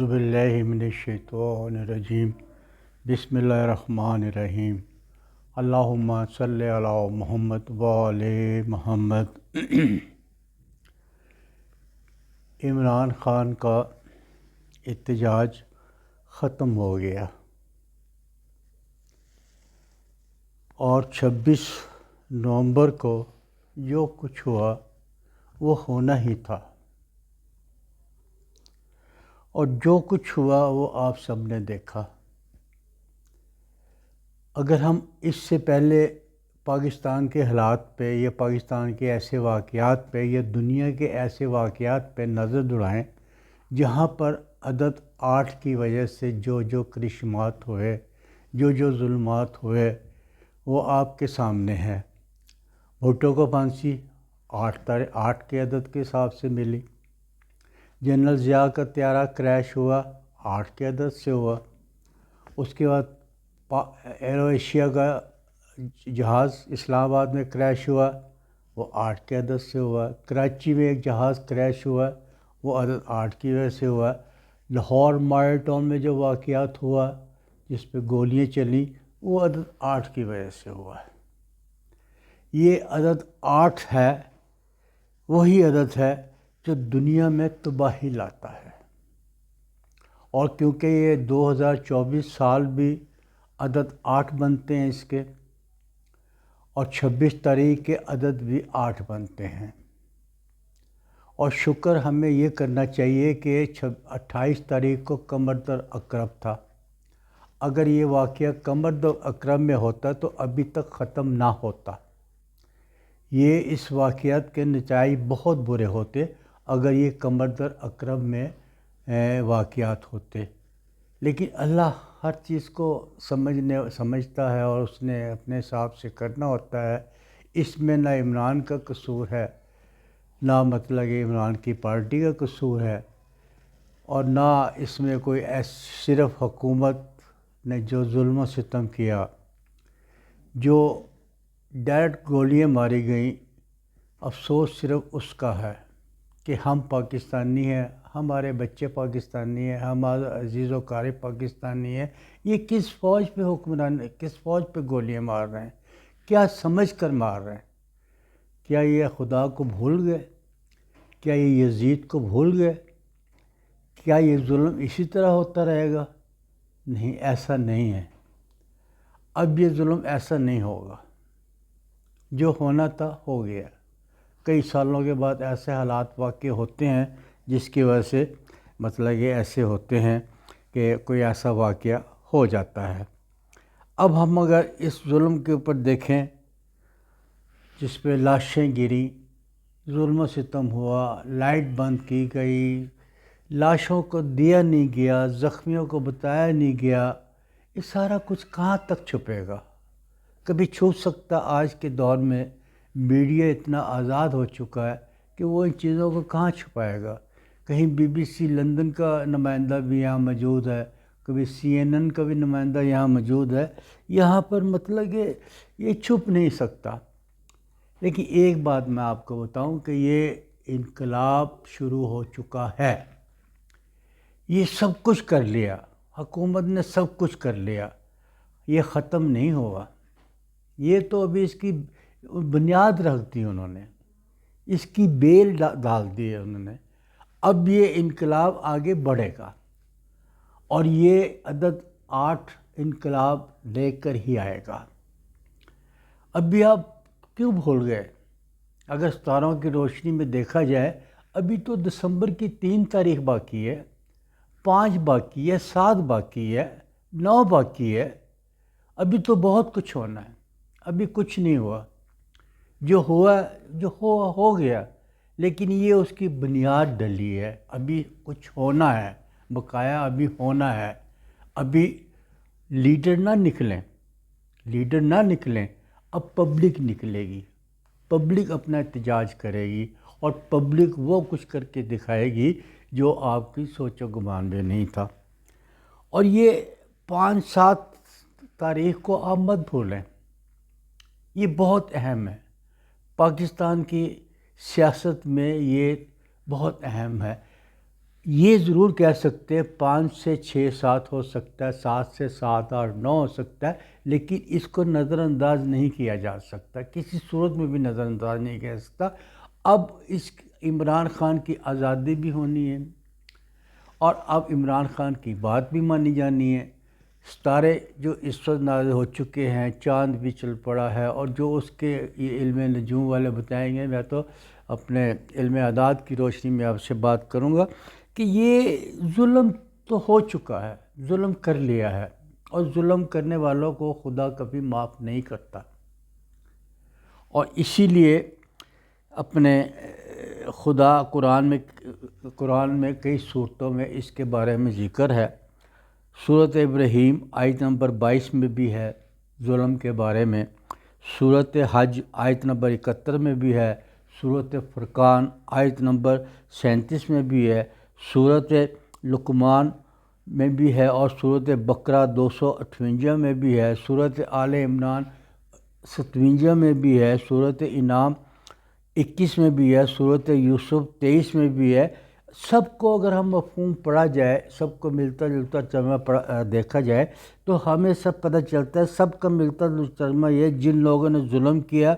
اعوذ باللہ من الشیطان الرجیم بسم اللہ الرحمن الرحیم اللہم صلی علی محمد وآل محمد۔ عمران خان کا احتجاج ختم ہو گیا اور 26 نومبر کو جو کچھ ہوا وہ ہونا ہی تھا، اور جو کچھ ہوا وہ آپ سب نے دیکھا۔ اگر ہم اس سے پہلے پاکستان کے حالات پہ یا پاکستان کے ایسے واقعات پہ یا دنیا کے ایسے واقعات پہ نظر دوڑائیں جہاں پر عدد 8 کی وجہ سے جو کرشمات ہوئے، جو ظلمات ہوئے، وہ آپ کے سامنے ہے۔ بھٹو کو پھانسی 8 کے عدد کے حساب سے ملی۔ جنرل ضیاء کا طیارہ کریش ہوا 8 کے عدد سے ہوا۔ اس کے بعد ایرو ایشیا کا جہاز اسلام آباد میں کریش ہوا، وہ 8 کے عدد سے ہوا۔ کراچی میں ایک جہاز کریش ہوا، وہ عدد 8 کی وجہ سے ہوا۔ لاہور ماڈل ٹاؤن میں جو واقعات ہوا جس پہ گولیاں چلیں، وہ عدد 8 کی وجہ سے ہوا۔ یہ عدد 8 ہے، وہی عدد ہے جو دنیا میں تباہی لاتا ہے، اور کیونکہ یہ 2024 سال بھی عدد 8 بنتے ہیں اس کے، اور 26 تاریخ کے عدد بھی 8 بنتے ہیں، اور شکر ہمیں یہ کرنا چاہیے کہ 28 تاریخ کو قمر در عقرب تھا۔ اگر یہ واقعہ قمر در عقرب میں ہوتا تو ابھی تک ختم نہ ہوتا۔ یہ اس واقعات کے نتائج بہت برے ہوتے اگر یہ قمر در عقرب میں واقعات ہوتے، لیکن اللہ ہر چیز کو سمجھتا ہے اور اس نے اپنے حساب سے کرنا ہوتا ہے۔ اس میں نہ عمران کا قصور ہے، نہ مطلب عمران کی پارٹی کا قصور ہے، اور نہ اس میں کوئی صرف حکومت نے جو ظلم و ستم کیا، جو ڈائریکٹ گولیاں ماری گئیں، افسوس صرف اس کا ہے کہ ہم پاکستانی ہیں، ہمارے بچے پاکستانی ہیں، ہمارے عزیز و قارب پاکستانی ہیں۔ یہ کس فوج پہ حکمران، کس فوج پہ گولیاں مار رہے ہیں؟ کیا سمجھ کر مار رہے ہیں؟ کیا یہ خدا کو بھول گئے؟ کیا یہ یزید کو بھول گئے؟ کیا یہ ظلم اسی طرح ہوتا رہے گا؟ نہیں، ایسا نہیں ہے۔ اب یہ ظلم ایسا نہیں ہوگا، جو ہونا تھا ہو گیا۔ کئی سالوں کے بعد ایسے حالات واقع ہوتے ہیں جس کی وجہ سے مطلب یہ ایسے ہوتے ہیں کہ کوئی ایسا واقعہ ہو جاتا ہے۔ اب ہم اگر اس ظلم کے اوپر دیکھیں جس پہ لاشیں گری، ظلم و ستم ہوا، لائٹ بند کی گئی، لاشوں کو دیا نہیں گیا، زخمیوں کو بتایا نہیں گیا، یہ سارا کچھ کہاں تک چھپے گا؟ کبھی چھپ سکتا؟ آج کے دور میں میڈیا اتنا آزاد ہو چکا ہے کہ وہ ان چیزوں کو کہاں چھپائے گا؟ کہیں BBC لندن کا نمائندہ بھی یہاں موجود ہے، کبھی CNN کا بھی نمائندہ یہاں موجود ہے، یہاں پر مطلب کہ یہ چھپ نہیں سکتا۔ لیکن ایک بات میں آپ کو بتاؤں کہ یہ انقلاب شروع ہو چکا ہے، یہ سب کچھ کر لیا، حکومت نے سب کچھ کر لیا، یہ ختم نہیں ہوا۔ یہ تو ابھی اس کی بنیاد رکھ دی انہوں نے، اس کی بیل ڈال دی ہے انہوں نے۔ اب یہ انقلاب آگے بڑھے گا، اور یہ عدد 8 انقلاب لے کر ہی آئے گا۔ اب بھی آپ کیوں بھول گئے؟ اگر ستاروں کی روشنی میں دیکھا جائے، ابھی تو دسمبر کی 3 تاریخ باقی ہے، 5 باقی ہے، 7 باقی ہے، 9 باقی ہے۔ ابھی تو بہت کچھ ہونا ہے، ابھی کچھ نہیں ہوا۔ جو ہوا جو ہو گیا، لیکن یہ اس کی بنیاد ڈلی ہے، ابھی کچھ ہونا ہے، بقایا ابھی ہونا ہے۔ ابھی لیڈر نہ نکلیں، اب پبلک نکلے گی، پبلک اپنا احتجاج کرے گی، اور پبلک وہ کچھ کر کے دکھائے گی جو آپ کی سوچ و گمان میں نہیں تھا۔ اور یہ 5-7 تاریخ کو آپ مت بھولیں، یہ بہت اہم ہے، پاکستان کی سیاست میں یہ بہت اہم ہے۔ یہ ضرور کہہ سکتے ہیں 5 سے 6 7 ہو سکتا ہے، 7 سے 7 8 9 ہو سکتا ہے، لیکن اس کو نظر انداز نہیں کیا جا سکتا، کسی صورت میں بھی نظر انداز نہیں کیا جا سکتا۔ اب اس عمران خان کی آزادی بھی ہونی ہے، اور اب عمران خان کی بات بھی مانی جانی ہے۔ ستارے جو اس وقت نازل ہو چکے ہیں، چاند بھی چل پڑا ہے، اور جو اس کے یہ علم نجوم والے بتائیں گے، میں تو اپنے علم اعداد کی روشنی میں آپ سے بات کروں گا کہ یہ ظلم تو ہو چکا ہے، ظلم کر لیا ہے، اور ظلم کرنے والوں کو خدا کبھی معاف نہیں کرتا۔ اور اسی لیے اپنے خدا قرآن میں کئی صورتوں میں اس کے بارے میں ذکر ہے۔ سورۃ ابراہیم آیت نمبر 22 میں بھی ہے ظلم کے بارے میں، سورۃ حج آیت نمبر 71 میں بھی ہے، سورۃ فرقان آیت نمبر 37 میں بھی ہے، سورۃ لقمان میں بھی ہے، اور سورۃ بقرہ 258 میں بھی ہے، سورۃ آل عمران 57 میں بھی ہے، سورۃ انعام 21 میں بھی ہے، سورۃ یوسف 23 میں بھی ہے۔ سب کو اگر ہم مفہوم پڑھا جائے، سب کو ملتا جلتا ترجمہ دیکھا جائے، تو ہمیں سب پتہ چلتا ہے سب کا ملتا جلتا ترجمہ یہ، جن لوگوں نے ظلم کیا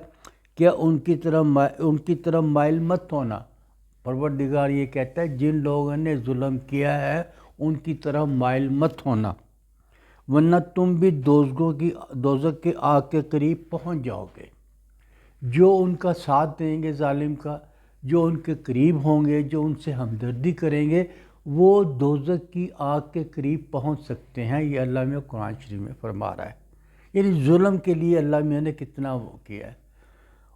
ان کی طرف مائل مت ہونا۔ پروردگار یہ کہتا ہے جن لوگوں نے ظلم کیا ہے ان کی طرف مائل مت ہونا، ورنہ تم بھی دوزخ کی آگ کے قریب پہنچ جاؤ گے۔ جو ان کا ساتھ دیں گے ظالم کا، جو ان کے قریب ہوں گے، جو ان سے ہمدردی کریں گے، وہ دوزخ کی آگ کے قریب پہنچ سکتے ہیں۔ یہ اللہ میاں قرآن شریف میں فرما رہا ہے۔ یعنی ظلم کے لیے اللہ میاں نے کتنا وہ کیا ہے،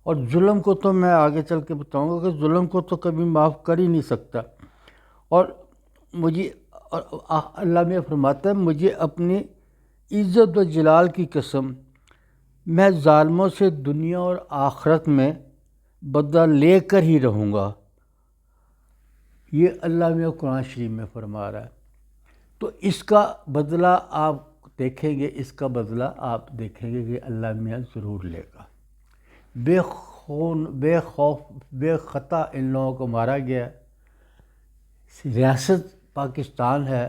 اور ظلم کو تو میں آگے چل کے بتاؤں گا کہ ظلم کو تو کبھی معاف کر ہی نہیں سکتا۔ اور اللہ میاں فرماتا ہے مجھے اپنی عزت و جلال کی قسم، میں ظالموں سے دنیا اور آخرت میں بدلہ لے کر ہی رہوں گا۔ یہ اللہ میاں قرآن شریف میں فرما رہا ہے۔ تو اس کا بدلہ آپ دیکھیں گے، اس کا بدلہ آپ دیکھیں گے کہ اللہ میاں ضرور لے گا۔ بے خون، بے خوف، بے خطا ان لوگوں کو مارا گیا۔ ریاست پاکستان ہے،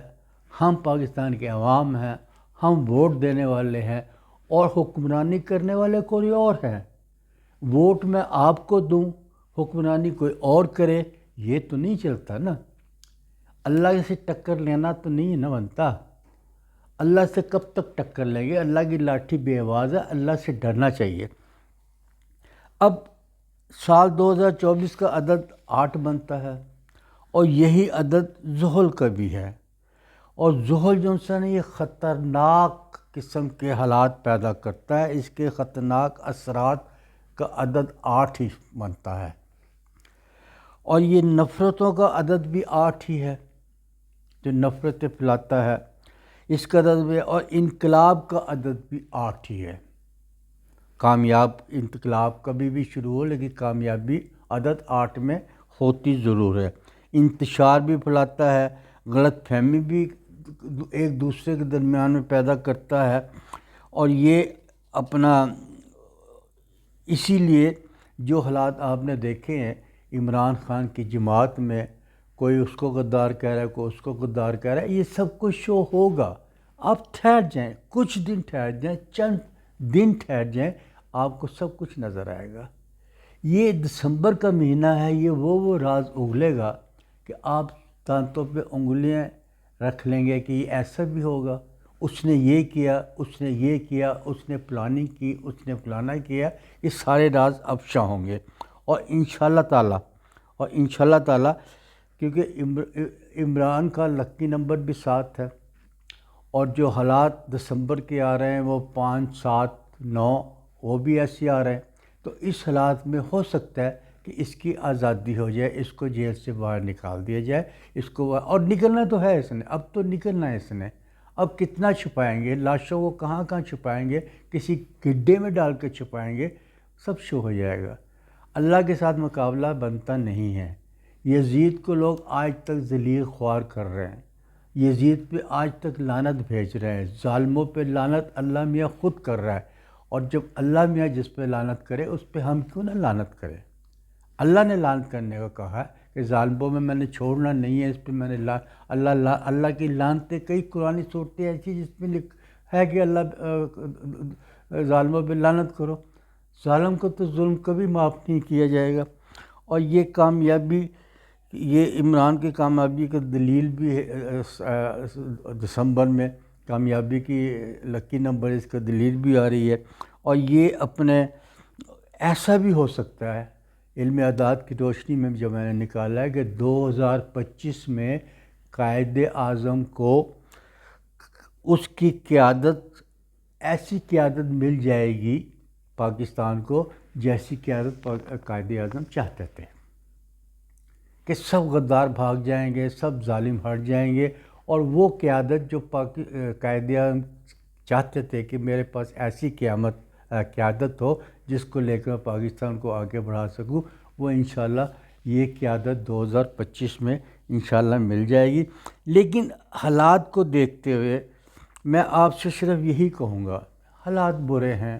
ہم پاکستان کے عوام ہیں، ہم ووٹ دینے والے ہیں، اور حکمرانی کرنے والے کوئی اور ہیں۔ ووٹ میں آپ کو دوں، حکمرانی کوئی اور کرے، یہ تو نہیں چلتا نا۔ اللہ سے ٹکر لینا تو نہیں نا بنتا۔ اللہ سے کب تک ٹکر لیں گے؟ اللہ کی لاٹھی بے آواز ہے، اللہ سے ڈرنا چاہیے۔ اب سال 2024 کا عدد 8 بنتا ہے، اور یہی عدد زحل کا بھی ہے، اور زحل جو ہے نا یہ خطرناک قسم کے حالات پیدا کرتا ہے، اس کے خطرناک اثرات کا عدد 8 ہی بنتا ہے، اور یہ نفرتوں کا عدد بھی 8 ہی ہے، جو نفرتیں پھیلاتا ہے اس کا عدد بھی، اور انقلاب کا عدد بھی 8 ہی ہے۔ کامیاب انقلاب کبھی بھی شروع ہو، لیکن کامیابی عدد 8 میں ہوتی ضرور ہے۔ انتشار بھی پھیلاتا ہے، غلط فہمی بھی ایک دوسرے کے درمیان میں پیدا کرتا ہے، اور یہ اپنا اسی لیے جو حالات آپ نے دیکھے ہیں عمران خان کی جماعت میں، کوئی اس کو غدار کہہ رہا ہے، کوئی اس کو غدار کہہ رہا ہے، یہ سب کچھ شو ہوگا۔ آپ ٹھہر جائیں، کچھ دن ٹھہر جائیں، چند دن ٹھہر جائیں، آپ کو سب کچھ نظر آئے گا۔ یہ دسمبر کا مہینہ ہے، یہ وہ راز اگلے گا کہ آپ دانتوں پہ انگلیاں رکھ لیں گے کہ یہ ایسا بھی ہوگا، اس نے یہ کیا، اس نے یہ کیا، اس نے پلاننگ کی، اس نے فلانا کیا۔ یہ سارے راز افشاں ہوں گے، اور انشاءاللہ تعالیٰ کیونکہ عمران کا لکی نمبر بھی 7 ہے، اور جو حالات دسمبر کے آ رہے ہیں وہ 5 7 9 وہ بھی ایسے آ رہے ہیں، تو اس حالات میں ہو سکتا ہے کہ اس کی آزادی ہو جائے، اس کو جیل سے باہر نکال دیا جائے، اس کو، اور نکلنا تو ہے اس نے، اب تو نکلنا ہے اس نے۔ اب کتنا چھپائیں گے لاشوں کو، کہاں کہاں چھپائیں گے، کسی گڈھے میں ڈال کے چھپائیں گے، سب شو ہو جائے گا۔ اللہ کے ساتھ مقابلہ بنتا نہیں ہے۔ یزید کو لوگ آج تک ذلیل خوار کر رہے ہیں، یزید پہ آج تک لعنت بھیج رہے ہیں، ظالموں پہ لعنت اللہ میاں خود کر رہا ہے، اور جب اللہ میاں جس پہ لعنت کرے اس پہ ہم کیوں نہ لعنت کریں؟ اللہ نے لعنت کرنے کو کہا ہے کہ ظالموں میں نے چھوڑنا نہیں ہے، اس پہ میں نے اللہ کی لعنتیں، کئی قرآنی صورتیں ایسی جس میں ہے کہ اللہ ظالموں پہ لعنت کرو. ظالم کو تو ظلم کبھی معاف نہیں کیا جائے گا. اور یہ کامیابی، یہ عمران کی کامیابی کا دلیل بھی ہے. دسمبر میں کامیابی کی لکی نمبر اس کا دلیل بھی آ رہی ہے. اور یہ اپنے ایسا بھی ہو سکتا ہے علم اعداد کی روشنی میں جو میں نے نکالا ہے کہ 2025 میں قائد اعظم کو اس کی قیادت، ایسی قیادت مل جائے گی پاکستان کو جیسی قیادت قائد اعظم چاہتے تھے، کہ سب غدار بھاگ جائیں گے، سب ظالم ہٹ جائیں گے، اور وہ قیادت جو قائد اعظم چاہتے تھے کہ میرے پاس ایسی قیادت ہو جس کو لے کر پاکستان کو آگے بڑھا سکوں، وہ انشاءاللہ یہ قیادت 2025 میں انشاءاللہ مل جائے گی. لیکن حالات کو دیکھتے ہوئے میں آپ سے صرف یہی کہوں گا، حالات برے ہیں،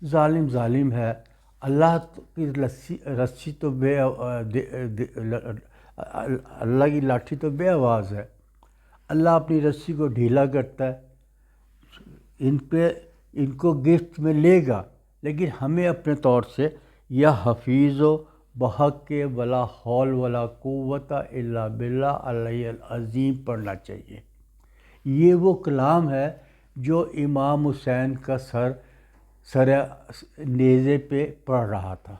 ظالم ہے. اللہ کی رسی تو اللہ کی لاٹھی تو بے آواز ہے. اللہ اپنی رسی کو ڈھیلا کرتا ہے، ان کو گفٹ میں لے گا، لیکن ہمیں اپنے طور سے یا حفیظ و بحق کے ولا حول ولا قوت الا باللہ العلی العظیم پڑھنا چاہیے. یہ وہ کلام ہے جو امام حسین کا سر نیزے پہ پڑھ رہا تھا.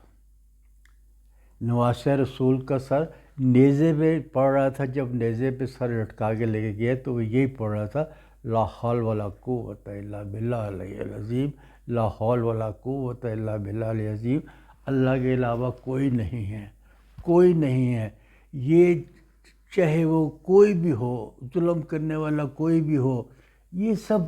نواسہ رسول کا سر نیزے پہ پڑھ رہا تھا. جب نیزے پہ سر لٹکا کے لے کے گئے تو وہ یہی پڑھ رہا تھا، لا حول ولا قوت الا باللہ العلی العظیم، لا حول ولا قوت الا باللہ العلی العظیم. اللہ کے علاوہ کوئی نہیں ہے، کوئی نہیں ہے. یہ چاہے وہ کوئی بھی ہو، ظلم کرنے والا کوئی بھی ہو، یہ سب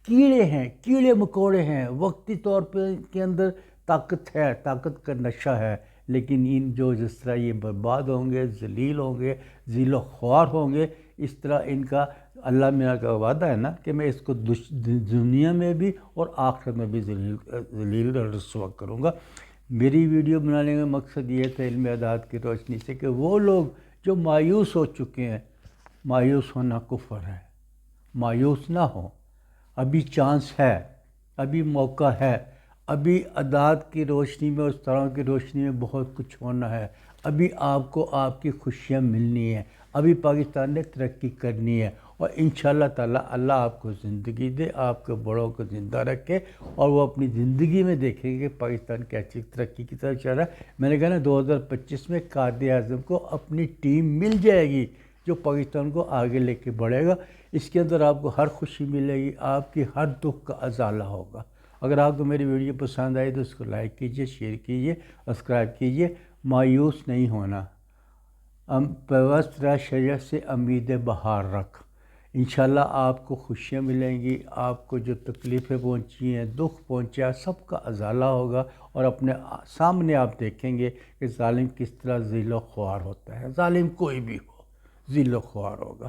کیڑے ہیں، کیڑے مکوڑے ہیں. وقتی طور پہ ان کے اندر طاقت ہے، طاقت کا نشہ ہے، لیکن ان جو جس طرح یہ برباد ہوں گے، ذلیل ہوں گے، ذیل و خوار ہوں گے، اس طرح ان کا اللہ میرا کا وعدہ ہے نا کہ میں اس کو دنیا میں بھی اور آخرت میں بھی ذلیل اور رسوا کروں گا. میری ویڈیو بنانے کا مقصد یہ تھا علم اعداد کی روشنی سے کہ وہ لوگ جو مایوس ہو چکے ہیں، مایوس ہونا کفر ہے، مایوس نہ ہوں. ابھی چانس ہے، ابھی موقع ہے، ابھی اعداد کی روشنی میں، اس طرح کی روشنی میں بہت کچھ ہونا ہے. ابھی آپ کو آپ کی خوشیاں ملنی ہیں، ابھی پاکستان نے ترقی کرنی ہے. اور انشاءاللہ تعالی اللہ آپ کو زندگی دے، آپ کے بڑوں کو زندہ رکھے، اور وہ اپنی زندگی میں دیکھیں گے کہ پاکستان کیسی ترقی کی طرف چل رہا ہے. میں نے کہا نا 2025 میں قائد اعظم کو اپنی ٹیم مل جائے گی جو پاکستان کو آگے لے کے بڑھے گا. اس کے اندر آپ کو ہر خوشی ملے گی، آپ کی ہر دکھ کا ازالہ ہوگا. اگر آپ کو میری ویڈیو پسند آئی تو اس کو لائک کیجئے، شیئر کیجئے، سبسکرائب کیجئے. مایوس نہیں ہونا، پیوست رہ شجر سے امید بہار رکھ. انشاءاللہ آپ کو خوشیاں ملیں گی، آپ کو جو تکلیفیں پہنچی ہیں، دکھ پہنچا، سب کا ازالہ ہوگا. اور اپنے سامنے آپ دیکھیں گے کہ ظالم کس طرح ذلیل و خوار ہوتا ہے. ظالم کوئی بھی ہو ذلیل و خوار ہوگا.